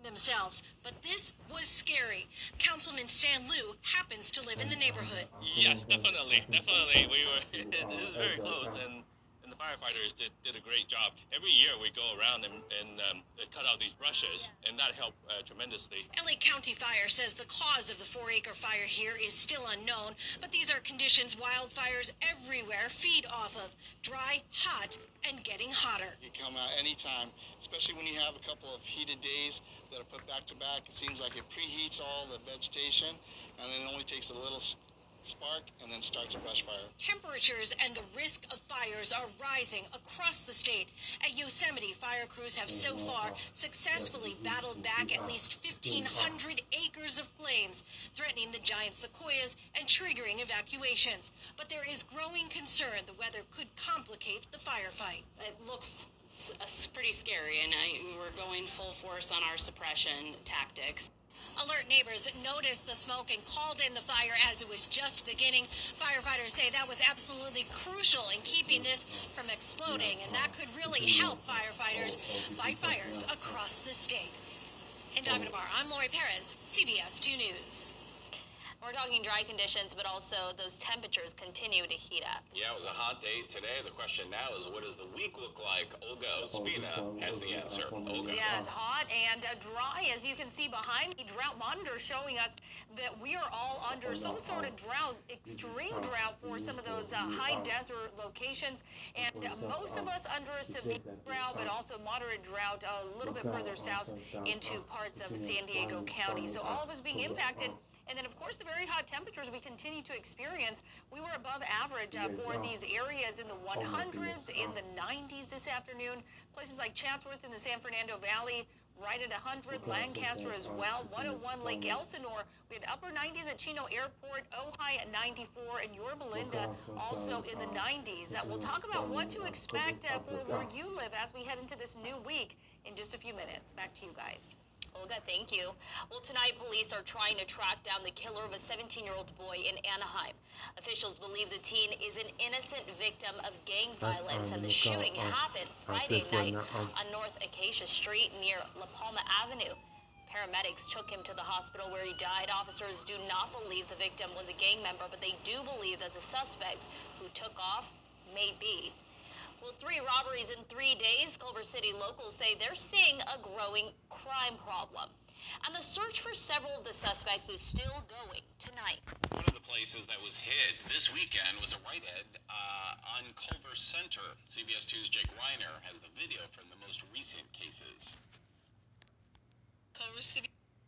themselves. But this was scary. Councilman Stan Liu happens to live in the neighborhood. Yes, definitely. This is very close, and the firefighters did a great job. Every year we go around and cut out these brushes, and that helped tremendously. LA County Fire says the cause of the 4-acre fire here is still unknown, but these are conditions wildfires everywhere feed off of: dry, hot, and getting hotter. You come out anytime, especially when you have a couple of heated days that are put back to back. It seems like it preheats all the vegetation, and then it only takes a little spark and then starts a brush fire. Temperatures and the risk of fires are rising across the state. At Yosemite, fire crews have so far successfully battled back at least 1,500 acres of flames, threatening the giant sequoias and triggering evacuations. But there is growing concern the weather could complicate the firefight. It looks pretty scary, and we're going full force on our suppression tactics. Alert neighbors noticed the smoke and called in the fire as it was just beginning. Firefighters say that was absolutely crucial in keeping this from exploding, and that could really help firefighters fight fires across the state. In Dakar, I'm Lori Perez, CBS 2 News. We're talking dry conditions, but also those temperatures continue to heat up. Yeah, it was a hot day today. The question now is, what does the week look like? Olga Ospina has the answer. Olga. Yeah, it's hot and dry, as you can see behind me. Drought monitor showing us that we are all under some sort of drought, extreme drought for some of those high desert locations, and most of us under a severe drought, but also moderate drought a little bit further south into parts of San Diego County. So all of us being impacted. And then, of course, the very hot temperatures we continue to experience. We were above average for these areas in the 100s, in the 90s this afternoon. Places like Chatsworth in the San Fernando Valley, right at 100. Lancaster as well. 101 Lake Elsinore. We had upper 90s at Chino Airport. Ojai at 94. And Yorba Linda also in the 90s. We'll talk about what to expect for where you live as we head into this new week in just a few minutes. Back to you guys. Olga, thank you. Well, tonight police are trying to track down the killer of a 17-year-old boy in Anaheim. Officials believe the teen is an innocent victim of gang violence, and the shooting happened Friday night on North Acacia Street near La Palma Avenue. Paramedics took him to the hospital where he died. Officers do not believe the victim was a gang member, but they do believe that the suspects who took off may be. Well, 3 robberies in 3 days. Culver City locals say they're seeing a growing crime problem. And the search for several of the suspects is still going tonight. One of the places that was hid this weekend was a Whitehead on Culver Center. CBS 2's Jake Reiner has the